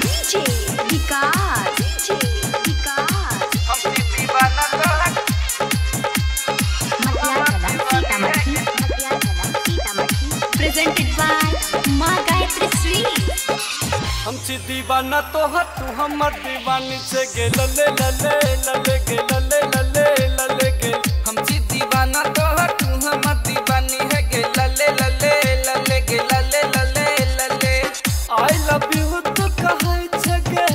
DJ विकास हमसे दीवाना तोहर presented by माँ गायत्री श्री। हमसे दीवाना तोहर तू हमर दीवानी से गे लले लले लले गे लले लले लले गे। हमसे दीवाना तोहर तू हमर दीवानी है गे लले लले लले गे लले लले लले। आई लव यू तो कहै छ गे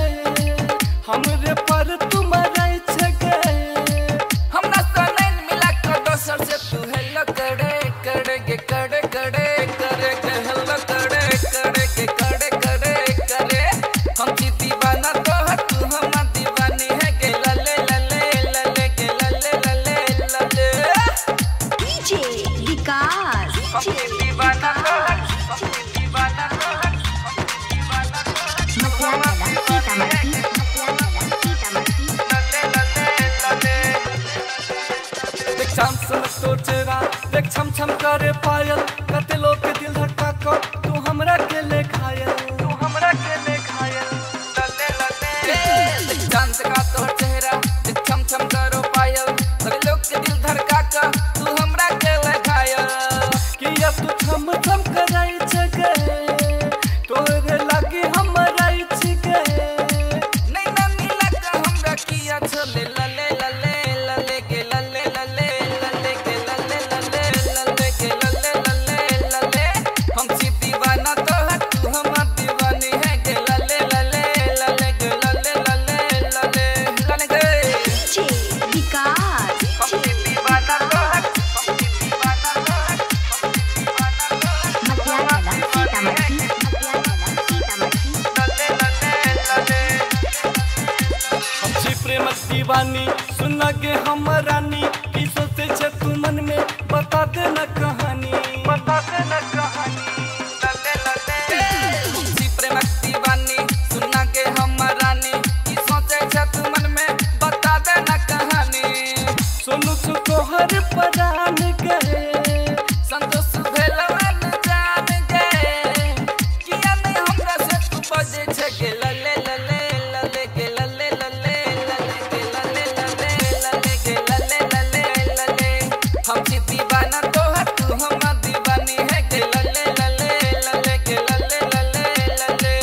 हमरे पर तू मरै छ गे। हमरा सनैन मिला के दोसर से तू हेलो करे करे गे करे करे करे गे हेलो करे करे गे करे करे करे। हमसे दीवाना तोहर तू हमर दीवानी है गे लले लले लले गे लले लले लले। DJ विकास हमसे दीवाना तोहर हमसे दीवाना तोहर हमसे दीवाना तोहर लले लले लले। देख शाम समय तो चेहरा देख छम छम करे पायल कते लोग के दिल धड़का को तू हमरा के ले घायल तू हमरा के ले घायल। लले लले चांद का तोहर चेहरा देख छम छम करो पायल सारे लोग के दिल धड़का का तू हमरा के लगाया। कि अब तू छम छम कराई छ गे तोरे लागे हमराई छ गे। नहीं ना मिला का हमरा किया छले लले लले लले के लले लले लले के लले लले लले के लले लले लले। हमसे दीवाना तोहर तू हमर दीवानी है के लले लले लले के लले लले लले लले गे। DJ विकास हमसे दीवाना तोहर हमसे दीवाना तोहर हमसे दीवाना तोहर लले लले लले। हमसे प्रेम दीवानी सुन गे हमर रानी की सोचे छ तू मन में बता दे न कहानी बता दे न कहानी। लले लले हमसे प्रेम दीवानी सुना के हमर रानी की सोचे छ तू मन में बता दे ना कहानी। सोनू सु तोहर परान गए संतोष भेलवन जान गए किया नहीं हमरा से तू बजे छ के लले लले लले के लले लले लले के लले लले लले के लले लले लले। हमसे दीवाना तोहर तू हमर दीवानी है के लले लले लले के लले लले लले।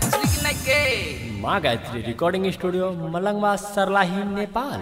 बुझली कि नहीं के माँ गायत्री रिकॉर्डिंग स्टूडियो मलंगवा सरलाही नेपाल।